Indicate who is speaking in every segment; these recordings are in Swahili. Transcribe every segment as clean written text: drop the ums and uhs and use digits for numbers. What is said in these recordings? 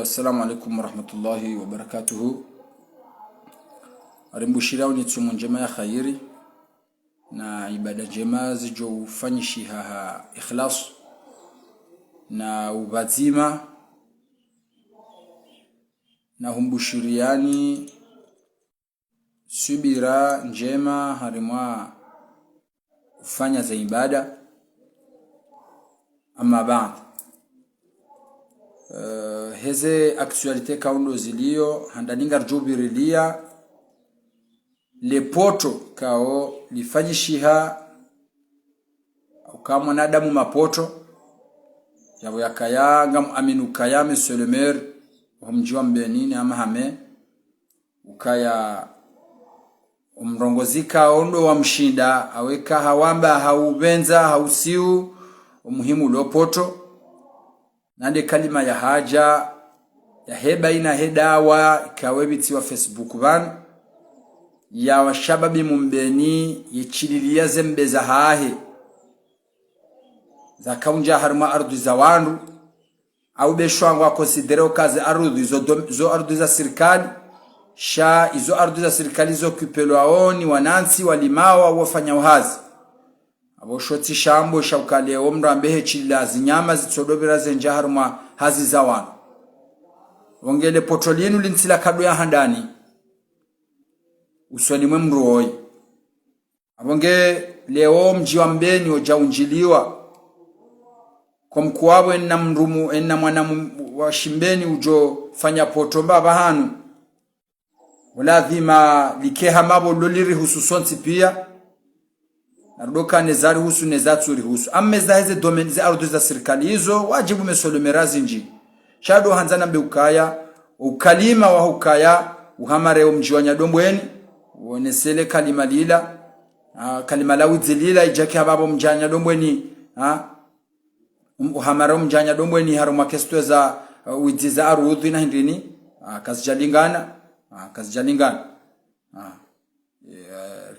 Speaker 1: Assalamu alaikum warahmatullahi wabarakatuhu. Arimbushirao ni tsumu njema ya khairi na ibada njema zijo ufanyishiha ikhlas na ubazima na humbushiriani subira njema harimwa ufanya za ibada. Amma ba'd, heze aktualite kaundo zilio handaninga rjubirilia le poto kao lifanyishiha kama mwanadamu mapoto yabo yakaya ngam aminu kaya monsieur le maire humjiwa mbenini ama hame ukaya umrongozika ondo wa mshinda aweka hawamba haubenza hausiu umuhimu lopoto nande kalima ya haja ya heba ina hedawa ikawebiti wa Facebook van ya washababi mumbeni yichililia zembe za hahe za kaunja harma ardu za wandu au beshwangu wa konsidero kazi ardu zo ardu za serikali sha izo ardu za serikali zo kupelwa oni wanansi walimawa wafanya uhazi abo shoti shambo shaukale omra mbehe chila zinyama zitsodobera zenja harma hazi za wandu wongele potolinu linsila kadu ya handani uswani mwemroi abonge leo mji wa mbeni ojaunjiliwa kwa mkuwabo enna mrumu enna mwana wa shimbeni ujo fanya potomba bahanu wala dhima likeha mabo loliri hususonsi pia narudoka nezari husu nezatsuri husu ammeza heze domeni za ardu za serikali hizo wajibu mesolomerazi nji shado hanzana mbe ukalima wa hukaya uhamare mji wa Nyadombweni wonesele kalima lila kalima la uzilila ijake hababo mjanya Dombweni uhamara mjanya Dombweni haruma kesto za uiziza arudhi na hindini kazijalingana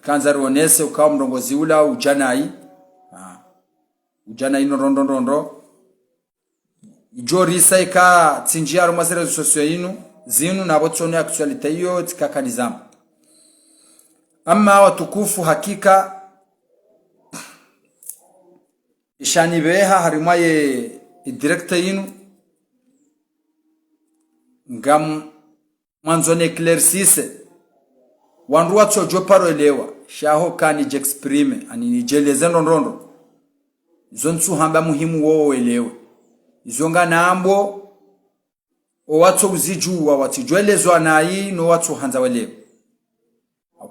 Speaker 1: kanza ruonese ukawa mrongozi ula ujanai rondo ijorisa ika tsinjia haruma sere sosio zinu na botsone aktualite hiyo tikakanizamu. Amma watukufu hakika ishanibeha harimaye director yinu ngam mwanzone eclaircise wandu watso joparo elewa shaho kani jexprime ani nijeleze ndondondo zonsu hamba muhimu wo elewe izonga nambo o watso uzijuwa watijwelezwa nayi no watso hanza welewe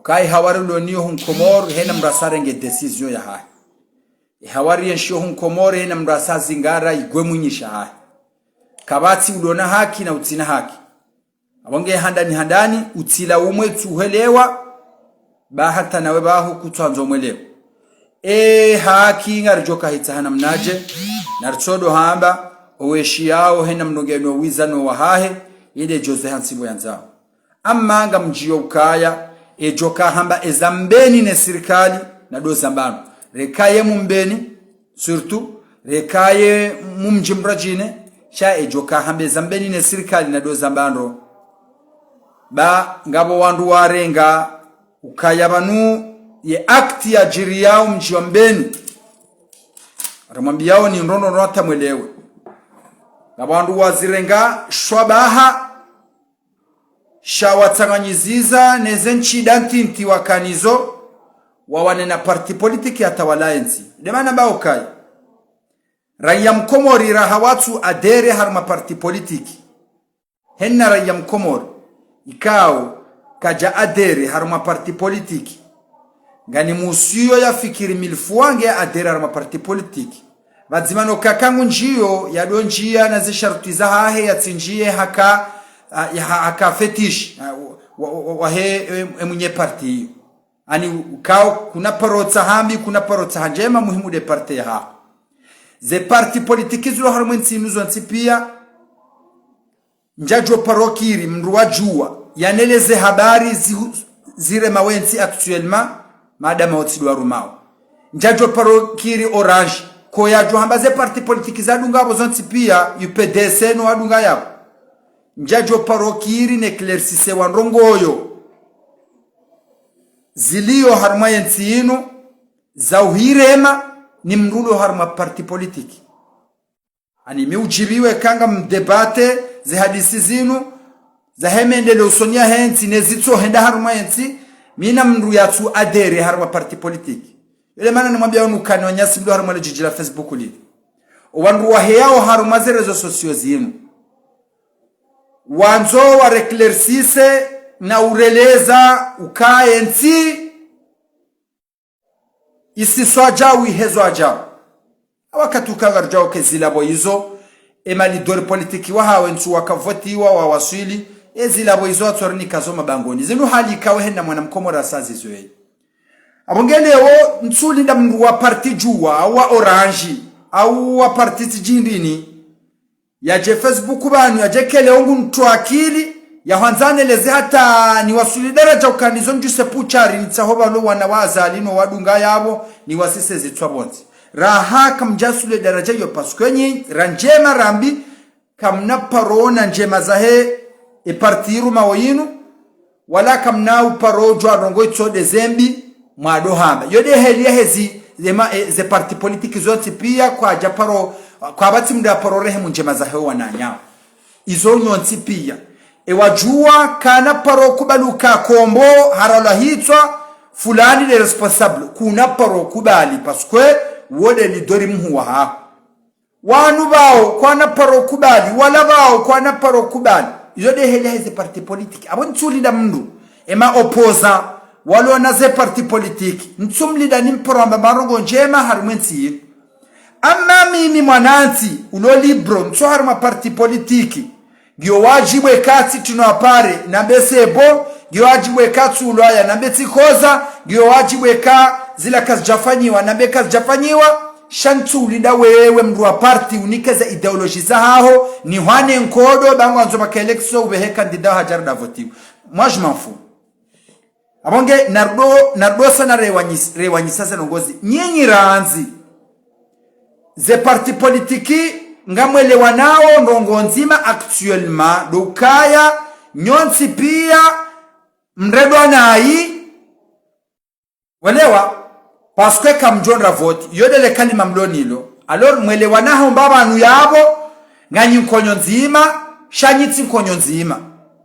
Speaker 1: kai hawari loniyo hunkomor hena mrasare nge decision ya hai hawari yensho hunkomor hena mrasazi ngara igwemunyisha hai kabati ulona haki na utina haki abonge handani utila umwe tuhelewa bahata nawe baho kutwanzo mwelewa haki ngarjoka hitahana mnaje narchodo hamba oweshi yao hena mnogeno wizano wahahe ile jose hansibo yanzao amma ngamjio ukaya ejoka hamba ezambeni ne serikali na do zambano rekaye mumbeni surtout rekaye mumjimbrajine cha ejoka hamba ezambeni ne serikali na do zambano ba ngabo wandu warenga ukaya banu ye akti ya jiri yao mji wa mbeni ramwambiao ni ndondo rota mwelewe ngabo wandu wazirenga shwabaha shawatanganyiziza nezenchi dantinti wakanizo wawane na parti politiki ya tawalaenzi demana bao kai raya mkomori rahawatu adere harma parti politiki henna raya mkomori ikao kaja adere harma parti politiki ngani musiyo ya fikiri milfuange adere harma parti politiki vadzimano kakangu njiyo ya donjia na zisharuti za hahe ya tsinjie haka fetish wahe mwenye parti ani ukao kuna parota hambi kuna parota hanjema muhimu de parti ha ze parti politiki zulo harmwensi nuzo ntipia njajo parokiri mruwa jua yaneleze habari zire mawensi actuellement madama otsidwa rumao njajo parokiri orange ko ya jo hambaze parti politiki za dunga bozo ntipia UPDC no adunga yapo njajo parokiri neklersise wanrongoyo zilio harma yentinu za uhirema ni mrulo harma parti politiki ani miujibiwe kanga mdebate ze hadisi zinu za hemendele usonia hensi nezitso henda harma yenti mina mndu yatu adere harma parti politiki ile maana nimwambia onu kanyonya simdo harma le jiji la Facebook li wandu waheyao harma ze rezo sosio zinu wanzo wa reklersise na ureleza ukae nti isiswa jawi hezo ajabu wakati ukagarjao kezilabo hizo emali dori politiki wahawe ntu wakavotiwa wawasili ezilabo hizo atorni kazoma bangoni zinu hali ikawe hena mwanamkomora sazi zoe abongeleo nsuli nda mndu wa parti juwa wa orange au wa parti tijindini ya je Facebook banu ya je kele ongu ntu akili ya hanzane leze hata ni wasuli daraja ukanizo njuse puchari nitsahoba lo wana wazalino wadunga yabo ni wasise zitwabonzi raha kamjasule daraja yo paskwenyi ranjema rambi kamna parona njema zahe e partiru mawoyinu wala kamna uparojo adongo itsode zembi mwado hamba yode helia hezi ze parti politiki zote pia kwa japaro kwa bati mda paro rehemu njema zahe wananyao izo nyonsi pia wajua kana paro kubaluka kombo harala hitwa fulani le responsable kuna paro kubali paskwe wode ni dori mhuwa ha wanu bao kwa na paro kubali wala bao kwa na paro kubali izo de hele hizi parti politiki abo ntsulinda mndu ema opoza walo na ze parti politiki ntsumlinda nimporo amba marongo njema harumwensi amma mimi mwananti ulo libro ntso haruma parti politiki gyo wajibwe kati tunapare na besebo gyo wajibwe kati ulaya na betikoza gyo wajibwe ka zila kazi jafanyiwa na bekazi jafanyiwa shantu linda wewe mndu wa parti unikeza ideology za hao ni hwane nkodo bangu anzo makelekso ubehe kandida hajar da votiwa moi je m'en fous abonge nardo sana rewanyisa sasa ngozi nyenyi ranzi ze parti politiki ngamwele wanao ndongo nzima actuellement dukaya nyonsi pia mredwa nai walewa parce que kamjonra vote yodele kalima mlonilo alors mwele wanaho mbaba anu yabo nganyi nkonyo nzima shanyitsi nkonyo nzima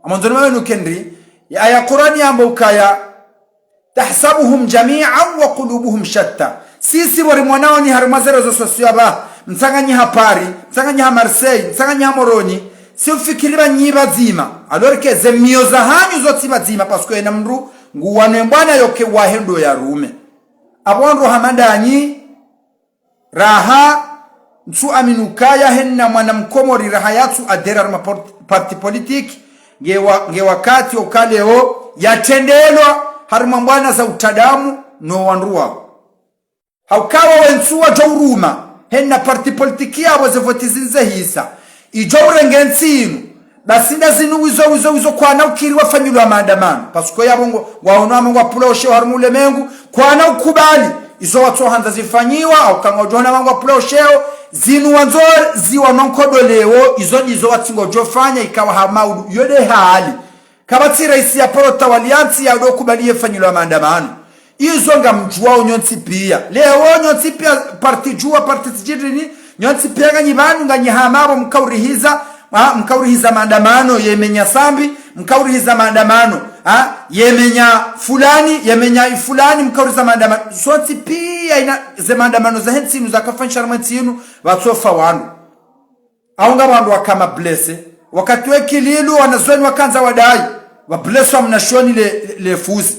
Speaker 1: amonzoni wewe nukendri ya Qur'ani ambo ukaya tahsabuhum jami'an wa qulubuhum shatta sisi wari mwanao ni harumazero zo sosio aba msanganyi hapari msanganyi ha Marseille msanganyi ha Moroni si ufikiri banyiba zima alors que zemio za hanyu zoti bazima parce que namru nguwane mbwana yoke wahendo ya rume abonro hamandanyi raha nsu aminukaya henna mwanamkomori raha yatu adera ma parti politique nge wakati okaleo yatendelwa haruma mbwana za utadamu no wanruwa haukawa wensuwa jawruma henna parti politiki yabo zevotizinze hisa ijawrenge nsinu basinda zinu wizo kwa na ukiri wafanyulwa maandamano pasuko yabo waona mangwa puloshe harumule mengu kwa na ukubali izo watu hanza zifanyiwa au kanga jona mangwa puloshe zinu wanzo ziwa nonkodolewo izo watingo jofanya ikawa hamaudu yode hali kabati raisi ya porota waliansi ya dokubali yefanyulwa maandamano izo ngamjua nyonsi pia leo nyonsi pia parti jua parti tijidini nyonsi pia nganyibanu nganyihamabo mkaurihiza maandamano yemenya sambi mkaurihiza maandamano yemenya fulani mkaurihiza maandamano swati pia ina ze maandamano za hensinu za kafanisha ramantinu watofa wandu aunga wandu wakama blesse wakati weki lilu wanazweni wakanza wadai wa blesse wa mnashoni le fuzi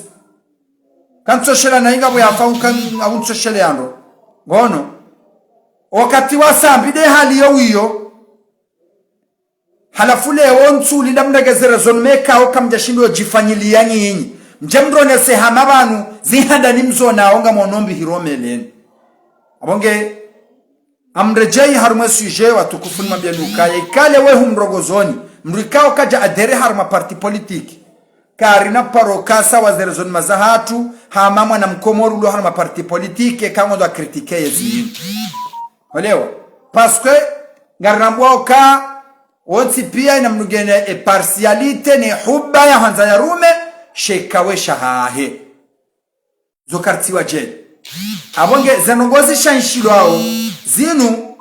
Speaker 1: kantoshela na inga buyafau awuntoshele yando ngono wakati wa sambi de hali yo halafu leo nsuli ndamndagezera zonmeka okamjashindo jifanyilia nyinyi mjemdrone se hamabanu zihanda nimzona onga monombi hiromeleni abonge amrejei haruma suje watukufu mabyanuka ikale we humrogozoni mrikao kaja adere haruma parti politiki karina parokasa wazerezoni mazahatu hamamwa na mkomoru lo haruma parti politiki kama ndo kritike yezi olewa parce que ngarambo ka Onti pia inamnugene partialite ni huba ya hanza ya rume shekawe shahahe zokartiwa je abonge zenongozi shanshilwao zinu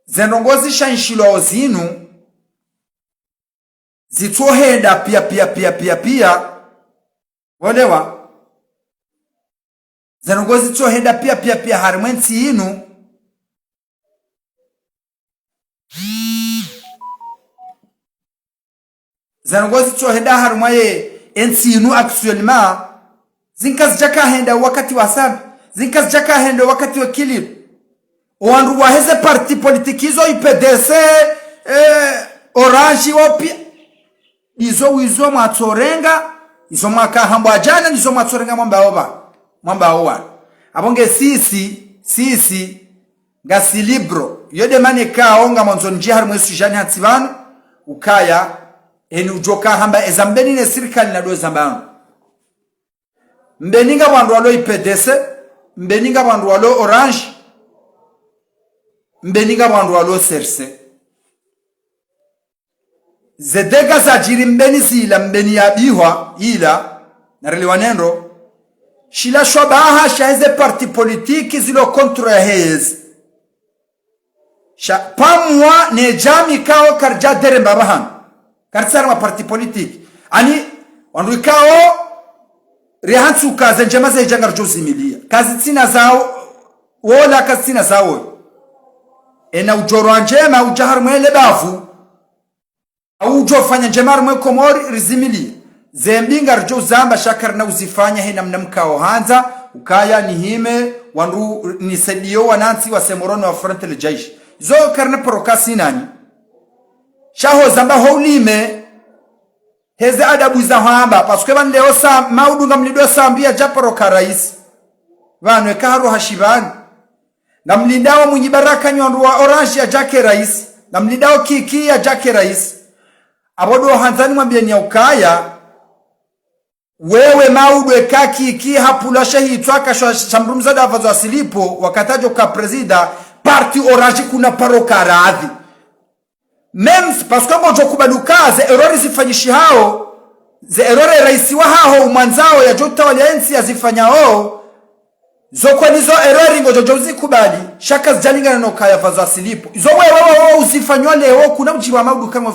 Speaker 1: zenongozi shanshilwao zinu zitohenda pia olewa zenongozi zitohenda pia harimwensi inu zanongozi tohenda harumwaye ensinu actuellement zinkas jaka henda wakati wa sabi zinkas jaka henda wakati wa kilib wandu waheze parti politiki zo IPDC Orange wopia izo wizo mwatorenga izo mwaka hambwa jana izo mwatorenga mwamba owa abonge sisi ngasi libro yode mane kaonga mwanzoni jihar mwesu jani hativanu ukaya eni ujoka hamba ezambeni ne sirikali na do zambano mbeninga bandu walo IPDC mbeninga bandu walo Orange mbeninga bandu walo Serse zedega za jiri mbeni zila mbeni ya bihwa ila narelewa nendo shila shobaha shaheze parti politiki zilo kontra hezi pamwa ne jami kao karja dere mbabahan karsara ma parti politique ani wandu kao rihansu kaze njema za jangar josimilia kazi tina zao wala kazi tina zao ena ujoro njema ujahar mwele bafu au ujofanya njema mwe komori rizimilia zembingar jo zamba shakar na uzifanya hena mnamkao hanza ukaya ni hime wandu ni sedio wanansi wa semorono wa front le jaish zo karne prokasi nani shaho zamba houlime heze adabu za hamba paske ban leo sa maudunga mlido sambia japaro ka rais vanwe karo hashibani na mlindao mwenye baraka nyondu wa Orange ya jake rais na mlindao kiki ya jake rais abodo hanzani mwambieni ya ukaya wewe maudwe kaki iki hapula shahitwaka shamrumza davazo asilipo wakatajo ka presida parti Orange kuna paroka radhi mems pasko mojo kubadukaze errori zifanyishi hao ze errori raisi wa hao mwanzao ya jota waliensi azifanyao zokwa nizo errori ngojo zikubali shaka zijalingana no kaya vazo asilipo izo wewe uzifanywa leo kuna mji wa maudu kama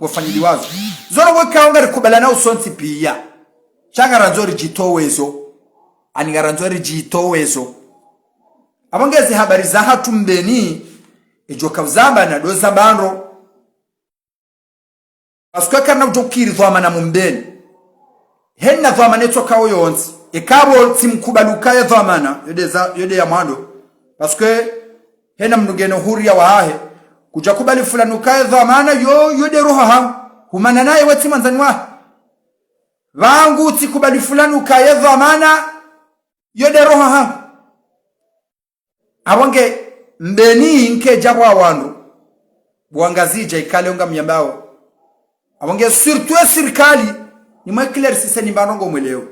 Speaker 1: wafanyili wazo zoro wekaonga rikubala na usonti pia shaka ranzori jitowezo anigaranzori jitowezo abongeze habari za hatu mbeni ejoka uzamba na doza bando pasko kana ujokiri dhwamana mumbeni henna dhwamana etoka oyonzi ekabo timkubaluka ya dhwamana yode ya mwando pasko henna mnugeno huria wahahe kuja kubali fulani ukaya dhwamana yode roha ha humana naye wati manzani wa vangu tikubali fulani ukaya dhwamana yode roha ha abonge mbeni nke jabo awandu buangazija ikale unga mnyambao abonge surtout sirikali ni mwe clear sise ni banongo mweleo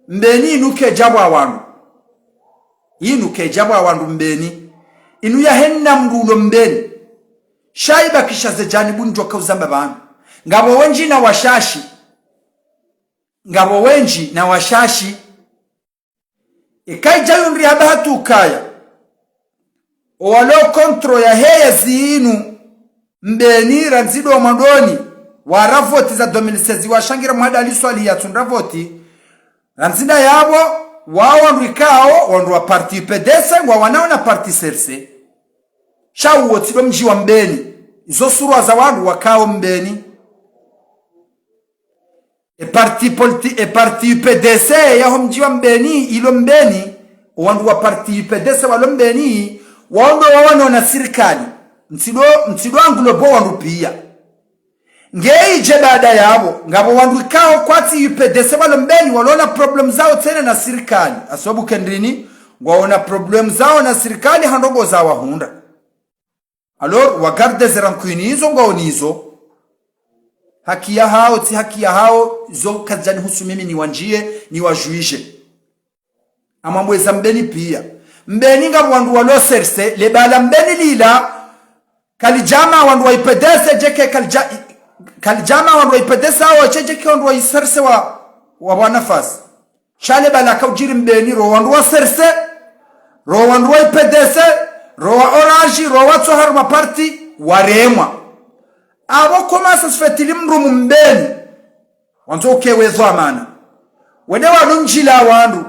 Speaker 1: mbeni nuke jabo awandu inuke jabo awandu mbeni inu ya henna mdulo mbeni shaiba kisha zejani bunjo kauzamba bana ngabo wenji na washashi ikai jayunri habatu kaya walo kontro ya heya zinu mbeni ranzido wa mandoni wa ravoti za 2016 wa shangira mwada aliswali ya tunravoti ranzida yabo wao wanduikao wandu wa parti UPDC wa wanao na parti Serse shawu wotido mji wa mbeni izo surwa za wandu wakao mbeni parti UPDC ya mji wa mbeni ilo mbeni wandu wa parti UPDC walo mbeni wando wawano na sirikali msido angulo bo wandu pia ngeije baada yabo ngabo wandu kao kwati UPDC walo mbeni walona problem zao tena na sirikali asabu kendrini waona problem zao na sirikali handogo za wahunda alors wagarde zerankuini hizo ngaonizo haki ya hao zo kazani husu mimi ni wanjie ni wajuishe ama mweza mbeni pia mbeni nga wandu walo serse le bala mbeni lila kalijama wandu waipedese jeke kalijama wandu waipedese awa jeke wandu waiserse wa wanafasi shale bala kaujiri mbeni ro wandu wa serse ro wandu waipedese ro wa orange ro wa tsoharu maparti waremwa abo komasa sfetili mrumu mbeni wanzo ukewezo amana wede wanunjila wandu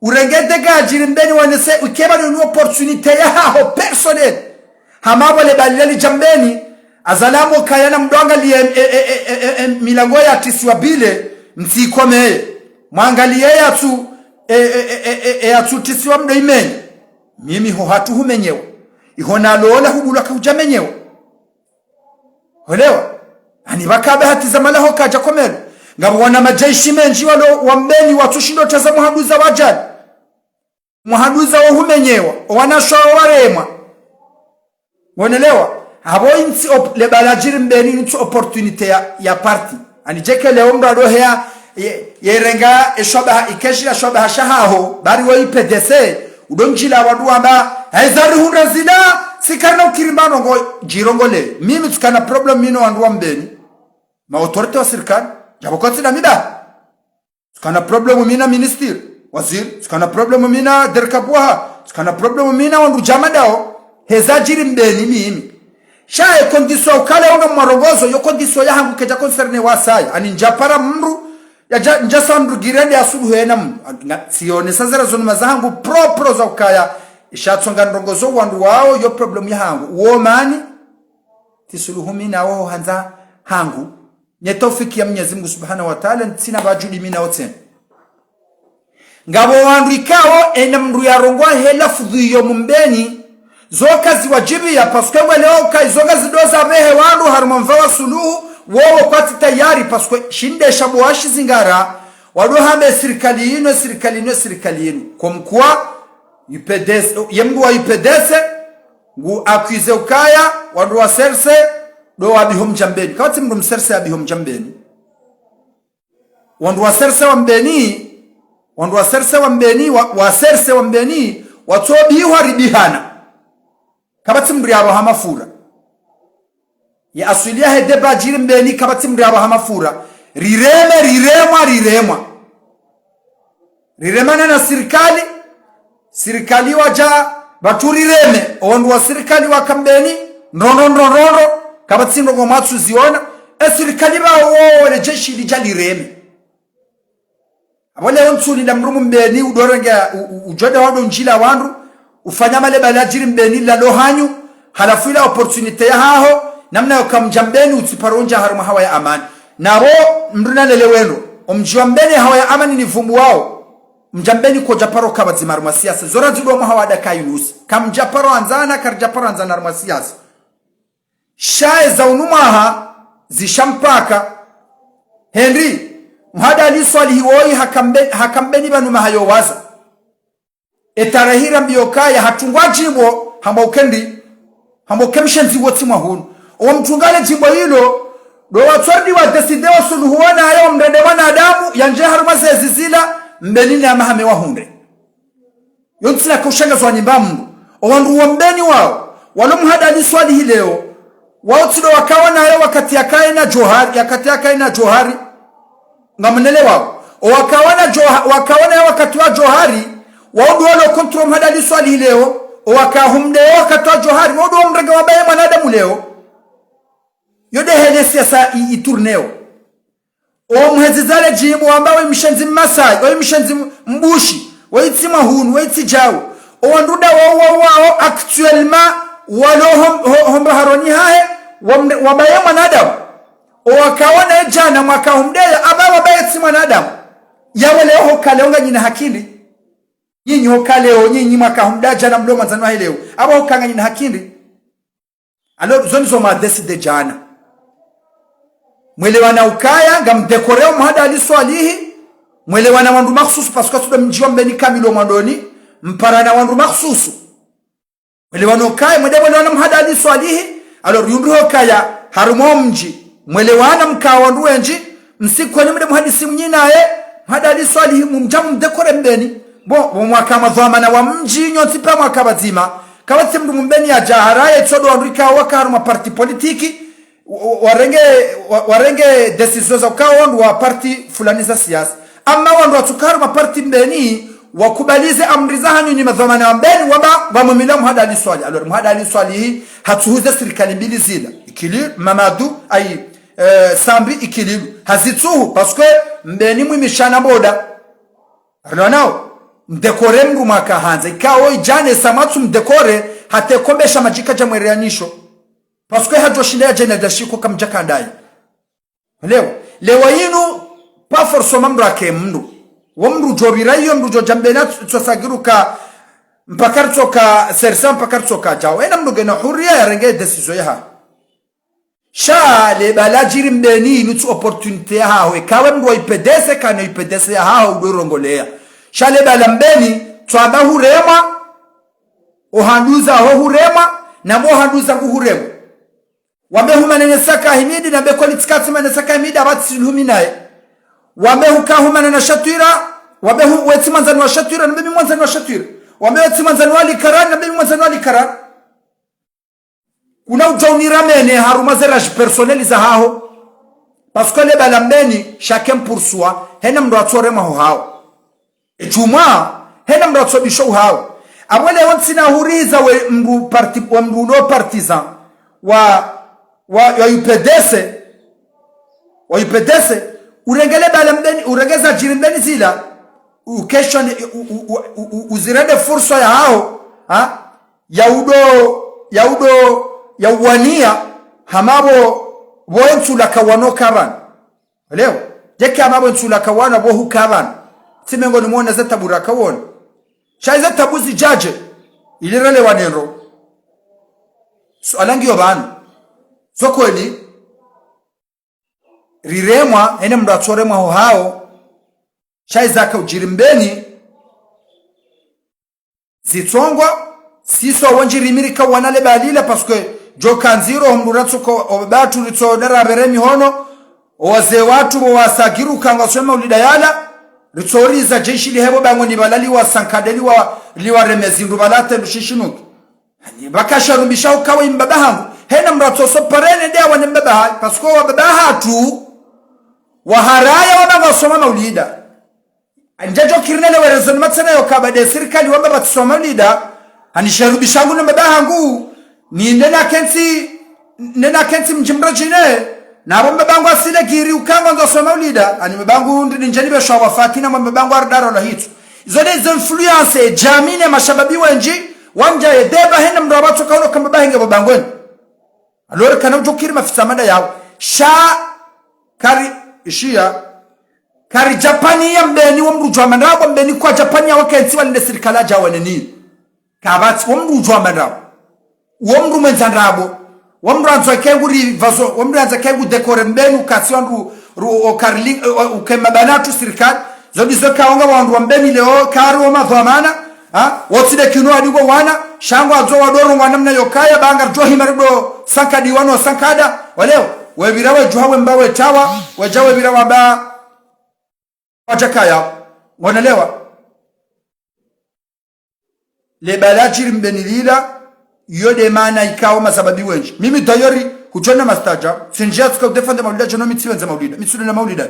Speaker 1: urengete gajiri mbeni wanese ukeba ni opportunity ya haho personnel hamabo le balili jambeni azalamo kayana mdonga liye milango ya tisiwa bile msikome mwangalie yatu tisiwa mdo imeni mimi ho hatu humenyewa ihona lola hubula kaujamenyewa holewa ani bakabe hatizamala ho kaja komelo ngabo wana majaishi menji walo wambeni watushindo taza muhaduza wajali muhaduza wo humenyewa wanashwa waremwa wonelewa habo insi le balajiri mbeni insi opportunity ya party ani jeke leo ndo adohea yerenga eshoba ikeshi shoba shahaho bari wo IPDC udonjila wadu amba haizari hunrazida sikana ukirimbano ngo jirongole mimi tukana problem mino wandu wambeni ma autorite wa serikali jabokoti na mida tukana problem mina minister waziri tukana problem mina derkabwa tukana problem mina wandu jamadao hezajiri mbeni mimi shae kondiso ukale onga marongozo yo kondiso ya hangu keja concerne wasai ani njapara mru ya njasa mru girende asubu hena sione sazera zonu mazangu pro za ukaya ishatsonga ndongozo wandu wao yo problem ya hangu uomani tisuluhumi na wao hanza hangu nyetofiki ya Mwenyezi Mungu Subhanahu wa Ta'ala sina bajudi mina wote ngabo wandu ikao ena mru ya rongwa hela fudhiyo mumbeni zoka ziwajibi ya paske leo kai zoka zidoza behe wandu harumamvawa suluhu wowo kwati tayari paske shinde shabuashi zingara wadu hame serikali ino kwa mkua IPDC yemgu wa IPDC ngu akuize ukaya wadu wa serse do wabihom jambeni kawati mdu mserse abihom jambeni wandu wa serse wa mbeni watobi uharibihana kabati mdu yabo hamafura ya asulia hede bajiri mbeni kabati mdu yabo hamafura riremana na serikali waja baturireme wandu wa serikali wa kambeni nrono kabati mdu matsu ziona serikali bawo le jeshi lijalireme abole ontsuli la mrumu mbeni udorenga ujoda wado njila wandu ufanya male balajiri mbeni la lohanyu halafu ila opportunity ya haho namna yokamjambeni utiparonja haruma hawa ya amani nabo mruna leleweno omjiwa mbeni hawa ya amani ni vumbu wao mjambeni ko japaro kabazi maruma siyasa zora zido mo hawa da kayunus kam japaro anzana haruma siyasa shae za unumaha zishampaka Henry mhada ali swali hiwoi hakambeni banu mahayo waza etarahira mbiyokaya hatungwa jimbo hamba ukemshenzi woti mahunu owa mtungale jimbo hilo do watsordi wa deside wa suluhuwana ayo mrede wana adamu yanje haruma zezizila mbelini ya mahame wa hunde yotsina kushanga zwa nyimba mungu owa nduwa mbeni wao walo mhada ali swali hi leo wautsido wakawana ayo wakati yakaye na johari ngamunele wao wakawana ayo wakati wa johari waudu walo kontrol mhadali swali leo wakahumdeo katwa johari waudu wa mrega wabaye mwanadamu leo yode hele siasa iturneo o mhezizale jimu ambawe mshenzi Masai o mshenzi Mbushi o itima hunu o itijao o wanduda wao actuellement walo homba haroni hae wabaye mwanadamu o wakawana jana mwakahumdea abawa baye itima mwanadamu yawe leo hokaleonga nyina hakili nyinyi hokaleo nyinyi mwakahumdaja na mdomo zanwa leo aba hokanga nyina hakili alo zoni zo madeside jana mwelewana ukaya ngamdekoreo mhada aliswalihi mwelewana wandu makhsusu paska tudo mjiwa mbeni kamilo mandoni mparana wandu makhsusu mwelewana ukaya mwelewana mhada aliswalihi alo yundu hokaya harumo mji mwelewana mkawandu wenji msikweni mde muhadisi mnyinae mhada aliswalihi mumjamu mdekore mbeni mwaka madhamana wa mji nyoti pa mwaka bazima kawati mdu mbeni ya jaharaye tsodo andika wakaru maparti politiki warenge decisions za ukaondu wa parti fulani za siasa ama wandu watukaru maparti mbeni wakubalize amri za hanyu ni madhamana wa mbeni wamumila muhada aliswali alor muhada aliswali hii hatuhuze serikali mbili zila ikili mamadu ay sambi ikili hazituhu paske mbeni mwimishana boda alonao mdekore mru mwaka hanza ikawo ijane samatu mdekore hate kombesha majika jamwereanisho paske hajoshinda ya jene dashiko kamjaka ndai lewa yinu pa forso mamru ake mnu wamru jobira iyo mru jojambena tsosagiruka mpakar tsoka sersa mpakar tsoka jao ena mru gena huria ya renge decision ya sha le balajiri mbeni nutu opportunity ya hawe kawe mru wa ipedese kane ipedese ya hawe uduirongolea sha le balambeni twaba hurema ohanduza ho hurema na mo handuza hurema wabe humanene saka himidi na be kwalitikati manene saka himidi abati luminae wabe hukahumana na shatira wabe weti manzani wa shatira na bebi manzani wa shatira wabe weti manzani wa likaran na bebi manzani wa likaran kuna ujauniramene harumazeraji personeli za hao pasko le balambeni chacun pour soi hena mdo atorema ho hao ejuma hena mdo atobisho hao abwele wonsi na huriza we mbu parti wa mbu no partisan wa UPDS urengele balambeni uregeza jirimbeni zila ukesho uzirende fursa ya hao ya uwania hamabo wentu la kawano kaban leo jeke hamabo wentu la kawana bo hukaban timengo ni muone zeta buraka won shaiza tabuzi jaje ilirele wanero so alangi yobanu sokweli riremwa ene mdu atoremwa ho hao shaiza ka ujirimbeni zitongwa siso wanjirimirika wanale balila paske jokanziro mduratsuko obatu ritodera beremi hono owaze watu wasagiru kanga sema ulidayala ritoriza jeshi lihebo bango ni balali wa sankadeli wa liwa remezindu balate lushishinuki bakasharumbisha ukawa imbabahangu hena mratoso parene dia wane mbabaha paske wa babaha tu waharaya wana wasoma maulida anjajo kirnele werezoni matsena yokabade serikali wamba batsoma maulida anisharubishangu na mbabahangu ni nena kensi mjimrajine na mbabangu asile giri ukanga ndo soma ulida ani mbabangu ndinjani besha wafatina mbabangu ardaro la hitu zone influence jamine mashababi wenji wanja edeba hena mrabato kauno kama bahenge mbabangweni alore kana ujokiri mafisamada yao sha kari ishia kari Japani ya mbeni wamrujwa mandrabo mbeni kwa Japani ya wakensi walinde serikala jawane ni kabati wamrujwa mandrabo wamru menzandrabo wamru anzakegu rivazo wamru anzakegu dekore mbenu kasi wandu okarli ukemabanatu serikali zodi zokaonga wandu mbeni leo karo madhamana wotide kino adigo wana shango azo wadoro wanamna yokaya bangar johi marido sankadi wano sankada waleo webirawe juhawe mbawe tawa wajawe birawa ba wajakaya wanalewa le balajiri mbenilila yode maana ikawa masababi wenji mimi tayari kuchona mastaja sinjia tuka defenda maulida jono mitiwenza maulida mitsulu na maulida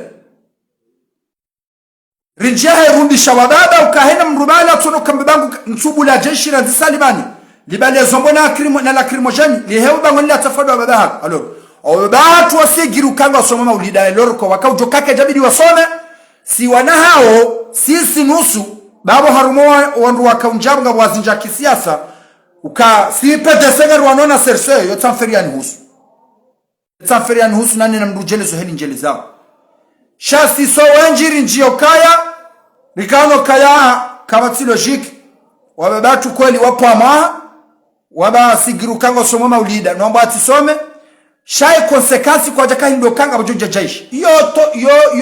Speaker 1: rinjia herundi shawababa ukahena mrubala tono kambangu nsubu la jeshi na zisalimani libale zombona akrimo na lakrimojani lihewa bango nila tafadwa babaha alo obatu wasigiru kanga soma maulida lorko wakaujo kake jabidi wasome si wana hao sisi nusu babo harumo wandu wakaunjabanga wazinja kisiasa uka sipe desenga rwanona serse yo tsanferian husu nani na mrujele so heli njeli zao shasi so wenjiri njio kaya rikano kaya kabati logique wababatu kweli wapo ama waba sigiru kanga soma maulida nomba atisome shai konsekansi kwa jaka hindo kanga bajonja jaishi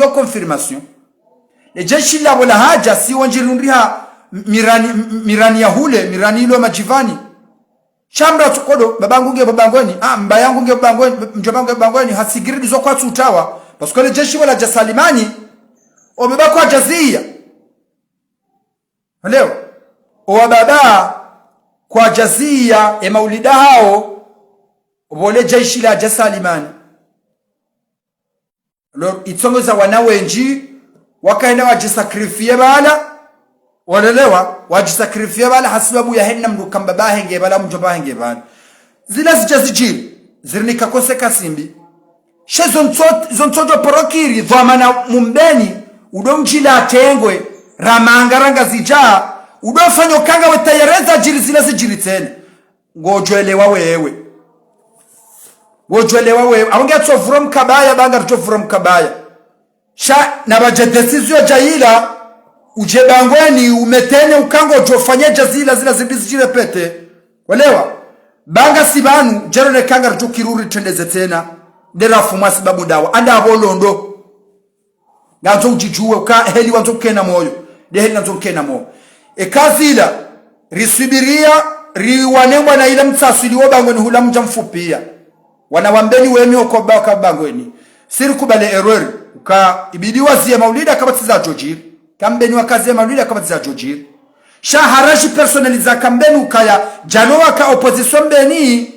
Speaker 1: yo confirmation le jeshi la wala haja si wanjirundiha mirani ya hule mirani ilo majivani shamra tukodo babangoni mbayangu nge babangoni mjobangu nge babangoni hasigiridi zo kwa tutawa pasko le jeshi wala jasalimani obeba kwa jazia leo owa baba kwa jazia maulida hao wole jaishi la jasalimani leo itongoza wanawenji wakaenda wajisakrifie bala walelewa wajisakrifie bala hasibabu ya henna mdu kambaba henge bala mjomba henge bala zila zijazijiri zirnika koseka simbi she zontojo porokiri dhwamana mumbeni udomjila atengwe ramangaranga zija udofanyo kanga wetayereza jiri zila zijiri tena ngojwelewa wewe aunge atsovura mkabaya banga rutovura mkabaya sha nabajedesizyo jaila uje bangweni umetene ukango ujofanye jazila zila zindizijire pete walewa banga sibanu jerone kanga rutukiruri tendeze tena derafu masibabu dawa anda abolondo ngazo ujijuwe ka heli wanzo kena moyo de heli wanzo kena moyo ekazila risubiria riwanengwa na ile mtsasili wo bangweni hula mjamfupia wanawambeni wemi okoba bangweni siri kubale error ka ibidiwa ziya maulida kabati za jojiri kambeni wakazi ya maulida kabati za jojiri shaharaji personaliza kambeni ukaya janoa ka opposition beni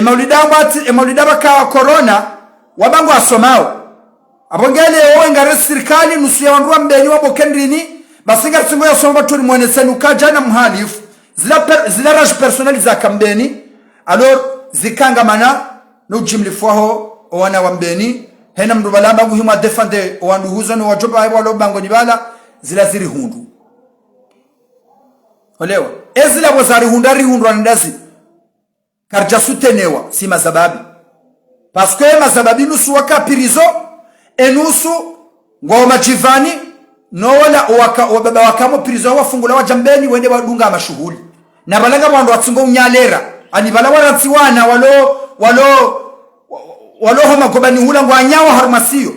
Speaker 1: maulida baka corona wabangu asomao abongele ngare serikali nusu ya wanduwa mbeni wabokendrini basinga tsingo ya somba turi mwenesenu kajana mhalifu zila raji personaliza kambeni alors zikangamana no jimlifuaho wana wambeni hena mdu balamba muhimu defende wandu huzo no wajoba walo bango nibala zila ziri hundu olewa ezila wazari hundari hundu andazi karja sutenewa si mazababi parce que mazababi nusu wakapirizo enusu ngoma jivani no wala wababa wakamo pirizo wafungula wajambeni wende wadunga mashuhuli na balaga wandu watsingo unyalera ani bala warantsiwana walo homa gobani hula ngwanyawa harmasiyo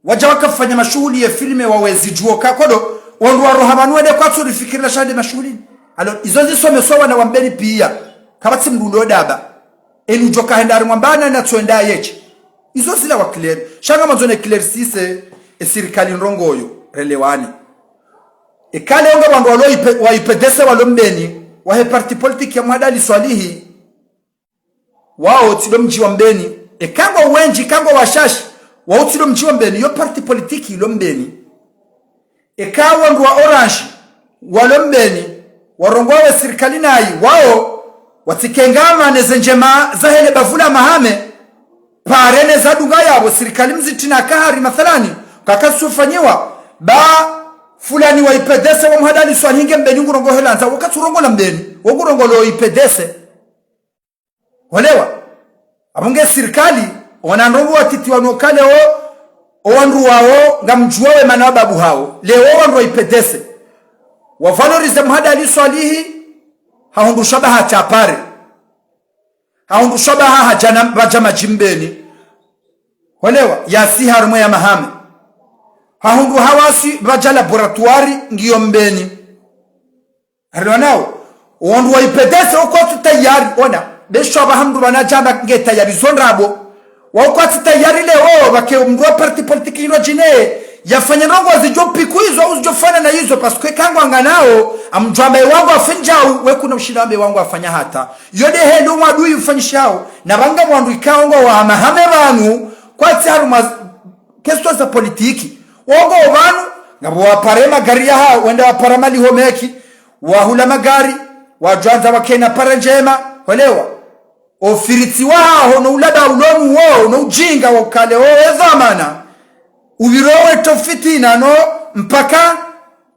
Speaker 1: waja wakafanya mashuhuli ya filme wawezi juo kakodo wandu warohamanu wende kwa tsuri fikirila shade mashuhuli alo izo zisome sowa na wambeni pia kabati mdulo daba enu joka hendari mwambana na tuenda yechi izo zila wa clear shanga mazone clear sise serikali nrongoyo relewani kale onga wandu walo waipedese walo mbeni wahe parti politiki ya Mwadali Swalihi wao tido mji wa mbeni kangwa wenji kangwa washashi wao tido mji wa mbeni yo parti politiki ilo mbeni kawa wandu wa orange walo mbeni warongwawe serikali nayi wao watikengama nezenjema zahele bavula mahame parene za dunga yabo serikali mzitina kahari mathalani kakasufanyiwa ba fulani wa ipedese wa Mwadali Swalihi mbeni ngurongo helanza wakati urongo la mbeni wagurongo lo ipedese walewa abunge serikali wananrongo watiti wanokale o wandu wao ngamjuwe manababu hao leo wandu wa ipedese wa valorize Mwadali Swalihi haundu shabaha chapare haundu shabaha hajana bajama jimbeni walewa yasi harumwe ya mahame haundu hawasi baja laboratoire ngiyo mbeni haronao wandu wa ipedese uko tayari ona besho abahamdu banajamba nge tayari zonrabo wako tayari leo bake mndwa parti politiki ino jine yafanya rongo azijopi kuizo au zijofana na hizo parce que kango anganao amjambe wangu afinjao we kuna ushirambe wangu afanya hata yode hendo mwadui ufanyishao na banga wandu ikaongo wa mahame banu kwa tsaru kesto za politiki wango banu ngabo wapare magari ya wenda wapara mali homeki wahula magari wajanza wakena paranjema walewa ofiriti wao no ulada ulomu wao no ujinga wakale zamana ubirowe tofitina no mpaka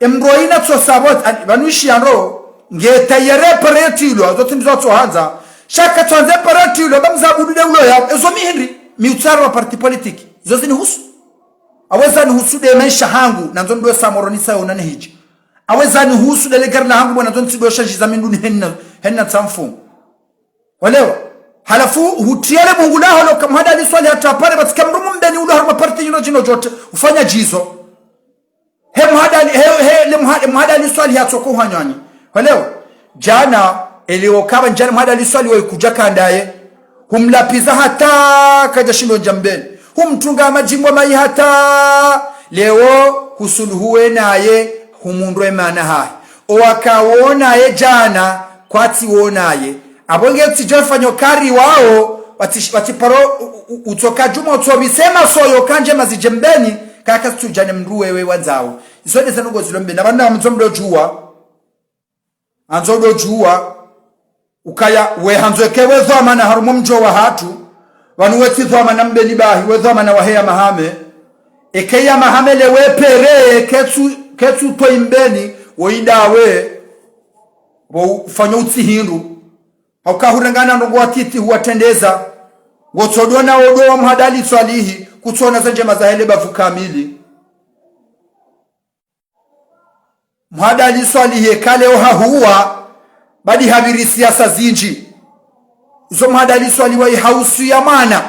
Speaker 1: embroina tsosabot banushi yaro ngeta yere paretilo azothi mzotso hanza shaka twanze paretilo bamzabudu de ulo ya ezo mihindi miutsaro wa parti politiki zozini husu aweza ni husu de maisha hangu nanzo ndo samoronisa unane hiji aweza ni husu de legarna hangu bwana zonzi do shanji za minduni henna tsamfu walewa halafu hutiele Mungu lao lo kama Mwadali Swalihi hata pale batika mrumu mbeni ulo harma parti yino jino jote ufanya jizo Mwadali Swalihi atoko hanyani walewa jana eliokaba njana Mwadali Swalihi waikuja kandaye humlapiza hata kaja shindo jambeni humtunga majimbo mai hata leo husuluhuwe naye humundu emana hai owakawona ye jana kwati wonaye abonge tijofanya kari wao watiparo utoka juma utobisema soyo kanje mazijembeni kaka tujane mndu wewe wanzao isode zanugo zilombe na bana mzomdo juwa anzodo juwa ukaya we hanzokewe dhoma na harumu mjo wa hatu wanuweti dhoma na mbeni bahi we dhoma na wahea mahame ekeya mahame lewe pere ketsu toimbeni woidawe wo fanyo utsihindu haukahurengana ndongo watiti huwatendeza wotodona odo wa mhadali swalihi kutsona zanje mazahele bavu kamili mhadali swalihi kale ohahuwa badi habiri siasa zinji izo mhadali swalihi wa hausu ya mana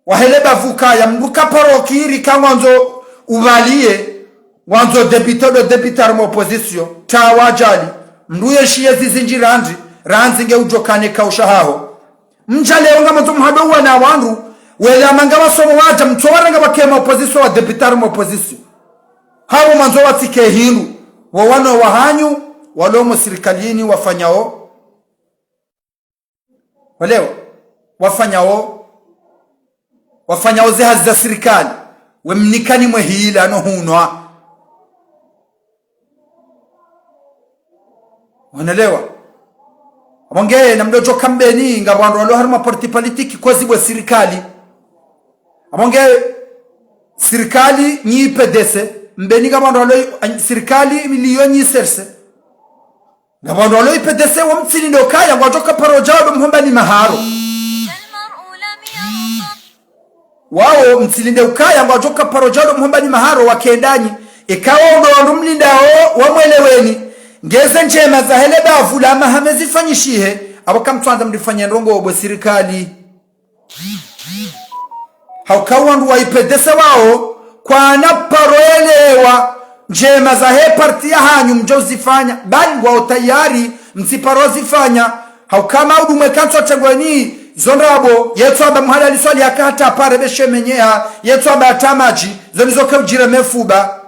Speaker 1: wahele bavu kaya mbuka parokiri kangwanzo uvalie wanzo debitar mo opposition tawajali mruye shiye zizinji ranzi nge ujokane kausha hao mjale onga mtu mhado wana wandu wele amanga wasomo waja mtowara bakema opposition wa debitar mo opposition hao manzo watike hindu wano wahanyu walomo serikalini wafanyao waleo wafanyao zehazi za serikali wemnikani mwehila no hunwa wanalewa abonge na mdojo kambeni ngabwandu walo haruma parti politiki kozi bwa serikali abonge serikali nyi pedese mbeni ngabwandu walo serikali milioni serse ngabwandu walo ipedese wa mtsilindo kaya ngwajoka parojado mhomba ni maharo wao mtsilinde ukaya ngwajoka parojado mhomba ni maharo wakendanyi ikawa ndo mlindao wamweleweni ngeze njema za hele bavu la mahame zifanyishihe abo kamtwanza mdifanya ndongo obwe serikali haukawandu waipedesa wao kwa naparoelewa njema za he parti ya hanyu mjozifanya bali wao tayari msiparozifanya haukama udumwe kanto chagwani zonrabo yetu aba mhalali swali akata pare beshemenyea yetu aba atamaji zonizoka ujire mefuba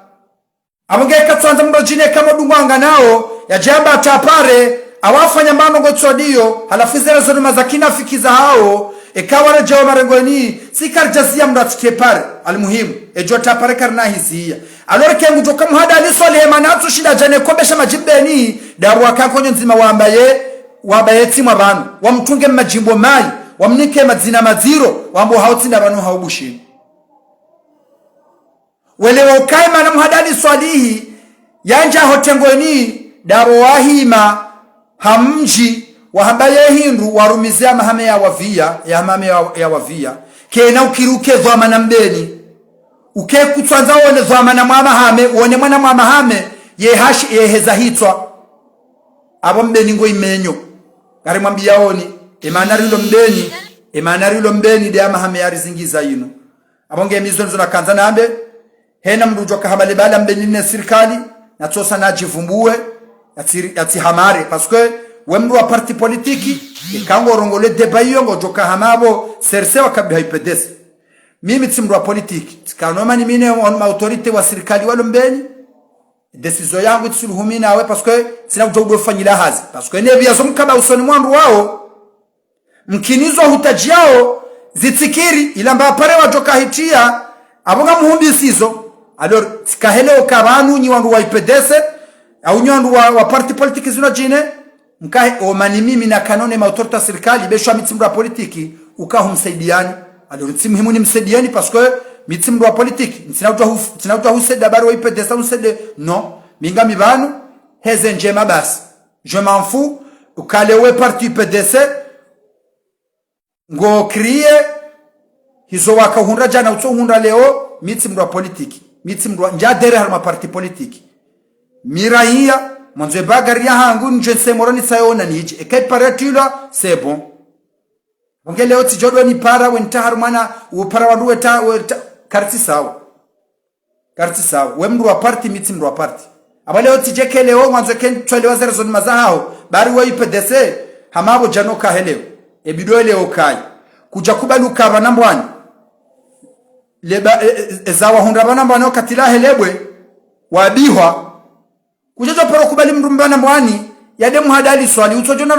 Speaker 1: abongeka twanza mbojine kama dumwanga nao ya jamba tapare awafanya mbano gotsodio halafizera zonuma za kinafikiza hao ikawa rejo marengoni sikarjazia mratike pare almuhimu ejo tapare karna hizia alore kengu joka muhada aliswali manatu shida jane kobesha majibeni daru akakonyo nzima wabaye timwa banu wamtunge majimbo mai wamnike madzina maziro wambo hautsinda banu haubushi welewa ukaima na muhadali swalihi yanja hotengoni daro wahima hamji wahambaye hindu warumizia mahame ya wavia kena ukiruke dhoma na mbeni uke kutwanza wone dhoma na mwamahame wone mwana mwamahame yeheza hitwa abo mbeni ngo imenyo gari mwambia oni emanarilo mbeni de amahame ya rizingiza yino abonge mizo nzo nakanza nambe hena mrujo kahabale bala mbenine serikali na tosa najivumbue yati hamare parce que wemru wa parti politiki ikango rongole debayo ngo joka hamabo serse wakabi hypedes mimi tsimru wa politiki tikanoma ni mine on autorite wa serikali walo mbeni decision yangu tsuluhumina awe parce que sina kujogo fanyila hazi parce que ne biazo mkaba usoni mwandu wao mkinizo hutajiao zitsikiri ilamba pare wajoka hitia abonga muhumbi sizo alors tikahele okabanu nyi wandu wa IPDS au nyandu wa parti politiki zina jine mkahe o manimimi na kanone mautorita serikali besho mitimru wa politiki ukahumsaidiani alors tsimuhimu ni msaidiani parce que mitimru wa politiki nsinautua huseda bari wa IPDS husede non minga mibanu heze njema basi je m'en fous ukalewe parti IPDS ngo kriye hizo wakahunra jana utohunra leo mitimru wa politiki mitimru njadere harma parti politiki mirahia mwanzo bagari ya hangu nje semoroni sayona niji ekai paratula c'est bon bonge leo tijodo ni para wentahar mana upara wanduwe karti sawa wemru wa parti mitimru wa parti aba leo tijeke leo mwanzo ken twelewa zero zoni mazahao bari wa IPDS hamabo janoka heleo ebido leo kai kuja kubaluka banambwani leba ezawa hundra banambwani okatila helebwe wabihwa kujaja paro kubali mrumbana mwani yade muhadali swali utojona